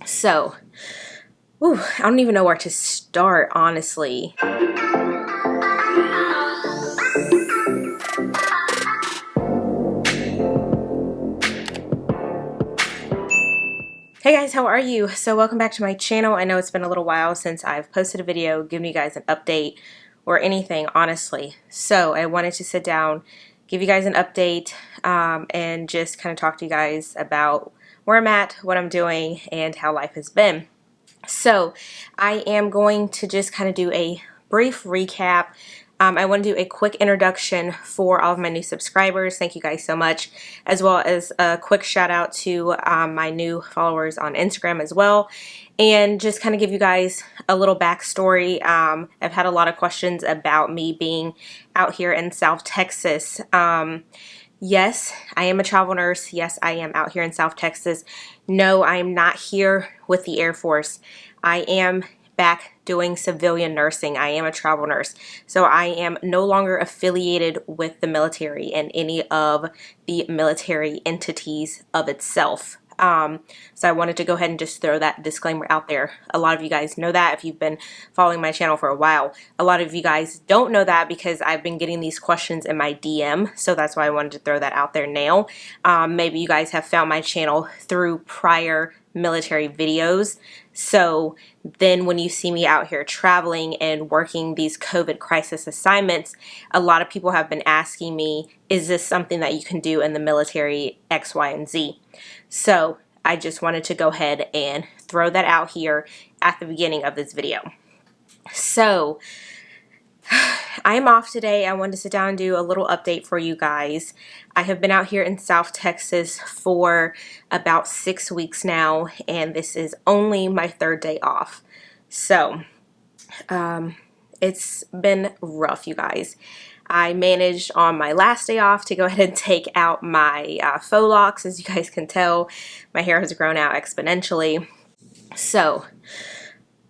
So, I don't even know where to start, honestly. Hey guys, how are you? So welcome back to my channel. I know it's been a little while since I've posted a video giving you guys an update or anything, honestly. So I wanted to sit down, give you guys an update, and just kind of talk to you guys about where I'm at, what I'm doing, and how life has been. So I am going to just kind of do a brief recap. I want to do a quick introduction for all of my new subscribers. Thank you guys so much, as well as a quick shout out to my new followers on Instagram as well, and just kind of give you guys a little backstory. I've had a lot of questions about me being out here in South Texas. Yes, I am a travel nurse. Yes, I am out here in South Texas. No, I am not here with the Air Force. I am back doing civilian nursing. I am a travel nurse. So I am no longer affiliated with the military and any of the military entities of itself. So I wanted to go ahead and just throw that disclaimer out there. A lot of you guys know that if you've been following my channel for a while. A lot of you guys don't know that because I've been getting these questions in my DM, so that's why I wanted to throw that out there now. Maybe you guys have found my channel through prior military videos, so then when you see me out here traveling and working these COVID crisis assignments, a lot of people have been asking me, is this something that you can do in the military X, Y, and Z? So I just wanted to go ahead and throw that out here at the beginning of this video. So I'm off today. I wanted to sit down and do a little update for you guys. I have been out here in South Texas for about 6 weeks now, and this is only my 3rd day off. So it's been rough, you guys. I managed on my last day off to go ahead and take out my faux locks. As you guys can tell, my hair has grown out exponentially. So,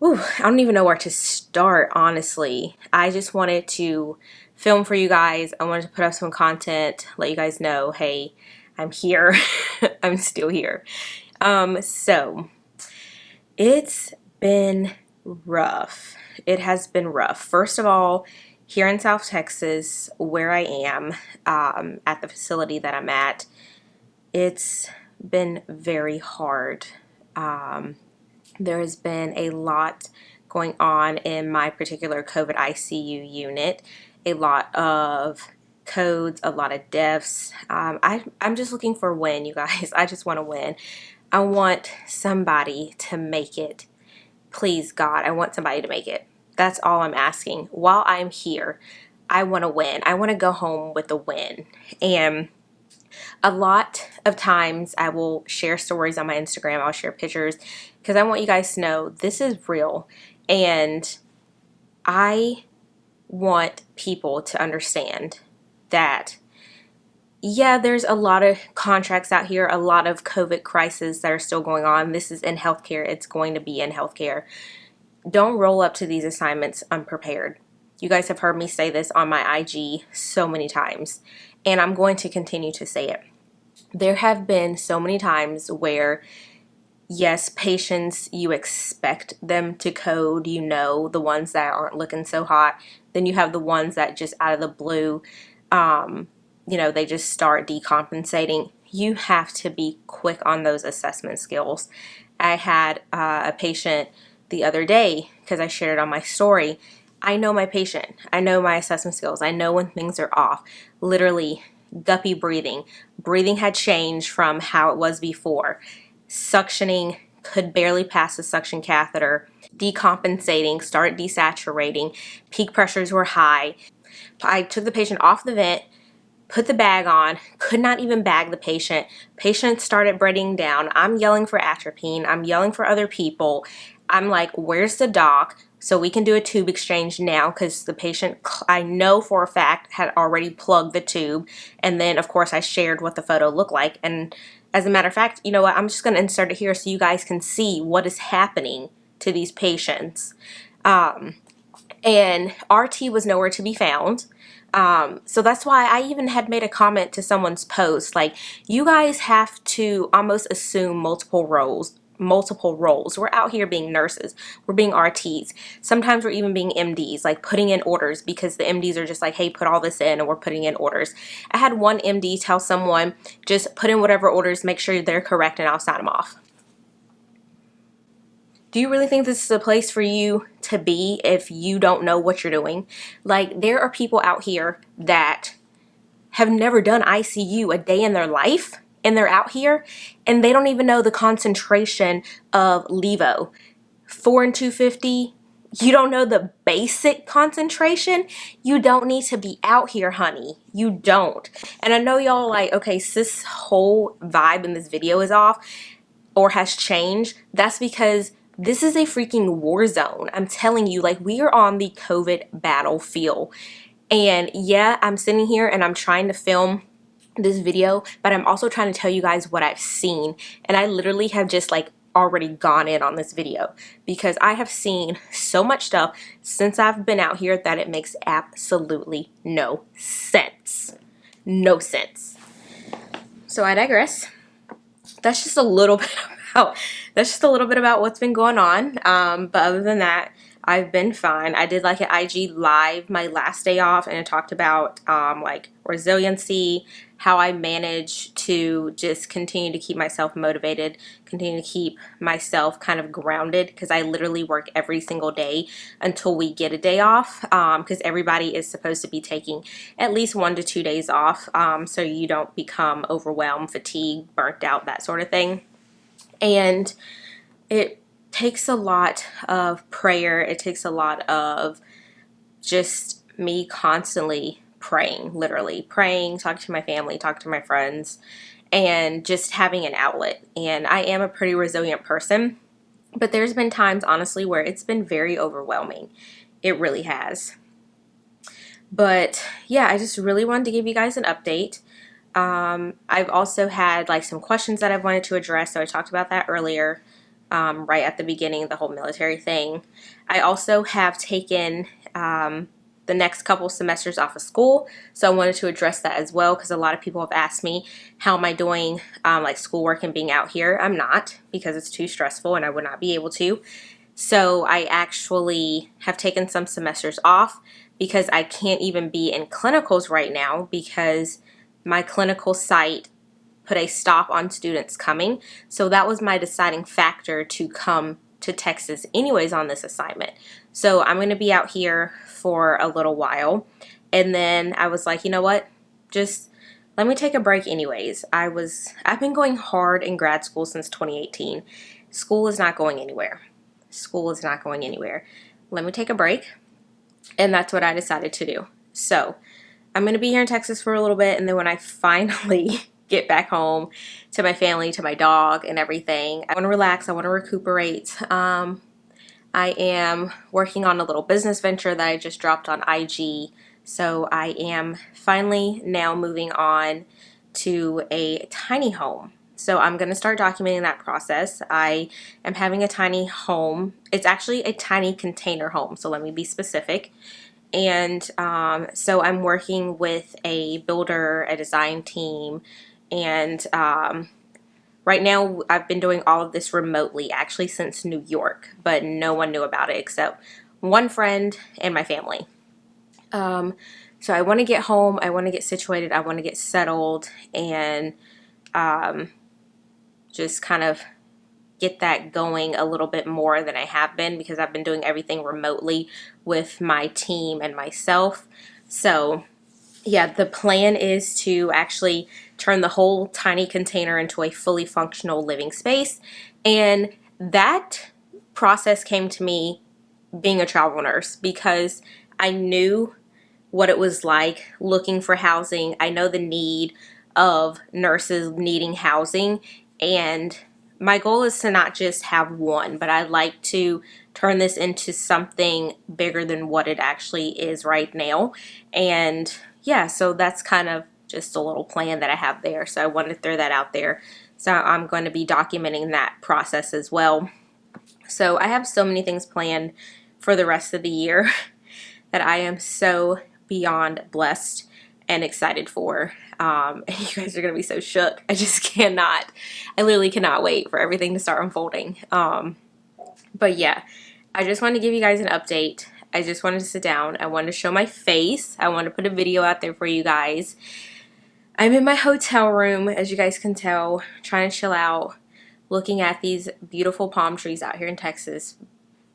I don't even know where to start, honestly. I just wanted to film for you guys. I wanted to put up some content, let you guys know, hey, I'm here. I'm still here. So, it's been rough. It has been rough. First of all, here in South Texas, where I am, at the facility that I'm at, it's been very hard. There has been a lot going on in my particular COVID ICU unit, a lot of codes, a lot of deaths. I'm just looking for a win, you guys. I just want to win. I want somebody to make it. Please, God, I want somebody to make it. That's all I'm asking. While I'm here, I want to win. I want to go home with a win. And a lot of times I will share stories on my Instagram. I'll share pictures because I want you guys to know this is real. And I want people to understand that, yeah, there's a lot of contracts out here, a lot of COVID crises that are still going on. This is in healthcare. It's going to be in healthcare. Don't roll up to these assignments unprepared. You guys have heard me say this on my IG so many times, and I'm going to continue to say it. There have been so many times where, yes, patients, you expect them to code, you know, the ones that aren't looking so hot. Then you have the ones that just out of the blue, they just start decompensating. You have to be quick on those assessment skills. I had a patient the other day, because I shared it on my story. I know my patient. I know my assessment skills. I know when things are off. Literally, guppy breathing. Breathing had changed from how it was before. Suctioning, could barely pass the suction catheter. Decompensating, started desaturating. Peak pressures were high. I took the patient off the vent, put the bag on, could not even bag the patient. Patient started breathing down. I'm yelling for atropine. I'm yelling for other people. I'm like, where's the doc? So we can do a tube exchange now, because the patient, I know for a fact, had already plugged the tube. And then, of course, I shared what the photo looked like. And as a matter of fact, you know what? I'm just going to insert it here so you guys can see what is happening to these patients. And RT was nowhere to be found. So that's why I even had made a comment to someone's post, like, you guys have to almost assume multiple roles multiple roles. We're out here being nurses, we're being RTs, sometimes we're even being MDs, like putting in orders, because the MDs are just like, hey, put all this in, and we're putting in orders. I had one MD tell someone, just put in whatever orders, make sure they're correct, and I'll sign them off. Do you really think this is a place for you to be if you don't know what you're doing? Like, there are people out here that have never done ICU a day in their life, and they're out here and they don't even know the concentration of levo. 4 and 250, you don't know the basic concentration. You don't need to be out here, honey. You don't. And I know y'all are like, okay, so this whole vibe in this video is off or has changed. That's because this is a freaking war zone. I'm telling you, like, we are on the COVID battlefield. And yeah, I'm sitting here and I'm trying to film this video, but I'm also trying to tell you guys what I've seen. And I literally have just like already gone in on this video because I have seen so much stuff since I've been out here that it makes absolutely no sense. No sense. So I digress. That's just a little bit about what's been going on. But other than that, I've been fine. I did like an IG live my last day off, and I talked about like resiliency, how I manage to just continue to keep myself motivated, continue to keep myself kind of grounded, because I literally work every single day until we get a day off, because everybody is supposed to be taking at least 1 to 2 days off, so you don't become overwhelmed, fatigued, burnt out, that sort of thing. And it takes a lot of prayer. It takes a lot of just me constantly praying, literally praying, talking to my family, talking to my friends, and just having an outlet. And I am a pretty resilient person, but there's been times, honestly, where it's been very overwhelming. It really has. But yeah, I just really wanted to give you guys an update. I've also had like some questions that I've wanted to address, so I talked about that earlier, right at the beginning, the whole military thing. I also have taken the next couple semesters off of school, so I wanted to address that as well, because a lot of people have asked me, how am I doing like schoolwork and being out here? I'm not, because it's too stressful and I would not be able to. So I actually have taken some semesters off because I can't even be in clinicals right now, because my clinical site put a stop on students coming. So that was my deciding factor to come to Texas anyways on this assignment. So I'm going to be out here for a little while. And then I was like, you know what? Just let me take a break anyways. I've been going hard in grad school since 2018. School is not going anywhere. School is not going anywhere. Let me take a break. And that's what I decided to do. So I'm going to be here in Texas for a little bit, and then when I finally get back home to my family, to my dog and everything, I want to relax, I want to recuperate. I am working on a little business venture that I just dropped on IG, so I am finally now moving on to a tiny home. So I'm going to start documenting that process. I am having a tiny home. It's actually a tiny container home, so let me be specific. And so I'm working with a builder, a design team, and right now I've been doing all of this remotely, actually since New York, but no one knew about it except one friend and my family. So I want to get home, I want to get situated, I want to get settled, and just kind of get that going a little bit more than I have been, because I've been doing everything remotely with my team and myself. So yeah, the plan is to actually turn the whole tiny container into a fully functional living space. And that process came to me being a travel nurse, because I knew what it was like looking for housing. I know the need of nurses needing housing, and my goal is to not just have one, but I'd like to turn this into something bigger than what it actually is right now. And yeah, so that's kind of just a little plan that I have there. So I wanted to throw that out there. So I'm going to be documenting that process as well. So I have so many things planned for the rest of the year that I am so beyond blessed and excited for. And you guys are gonna be so shook. I just cannot, I literally cannot wait for everything to start unfolding. But yeah, I just wanted to give you guys an update. I just wanted to sit down. I wanted to show my face. I wanted to put a video out there for you guys. I'm in my hotel room, as you guys can tell, trying to chill out, looking at these beautiful palm trees out here in Texas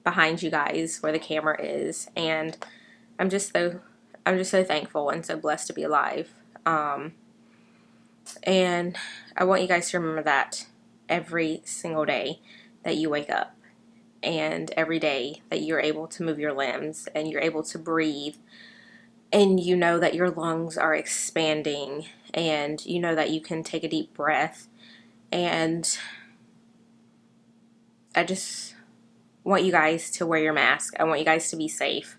behind you guys where the camera is, and I'm just so thankful and so blessed to be alive. And I want you guys to remember that every single day that you wake up, and every day that you're able to move your limbs and you're able to breathe, and you know that your lungs are expanding, and you know that you can take a deep breath. And I just want you guys to wear your mask. I want you guys to be safe,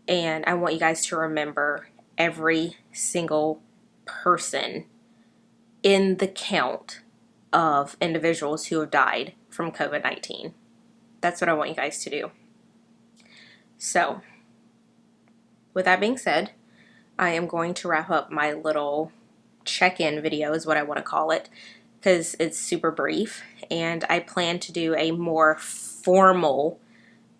and I want you guys to remember every single person in the count of individuals who have died from COVID-19. That's what I want you guys to do. So, with that being said, I am going to wrap up my little check-in video, is what I want to call it, because it's super brief, and I plan to do a more formal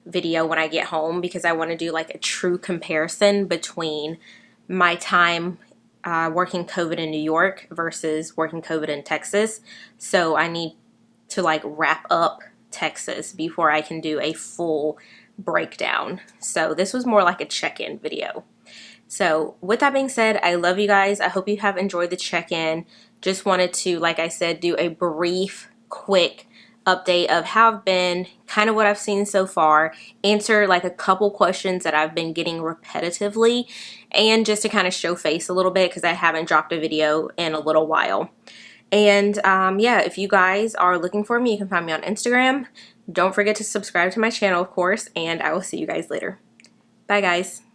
video when I get home, because I want to do like a true comparison between my time working COVID in New York versus working COVID in Texas. So I need to like wrap up Texas before I can do a full breakdown. So this was more like a check-in video. So with that being said, I love you guys. I hope you have enjoyed the check-in. Just wanted to, like I said, do a brief, quick update of how I've been, kind of what I've seen so far, answer like a couple questions that I've been getting repetitively, and just to kind of show face a little bit because I haven't dropped a video in a little while. And yeah, if you guys are looking for me, you can find me on Instagram. Don't forget to subscribe to my channel, of course, and I will see you guys later. Bye, guys.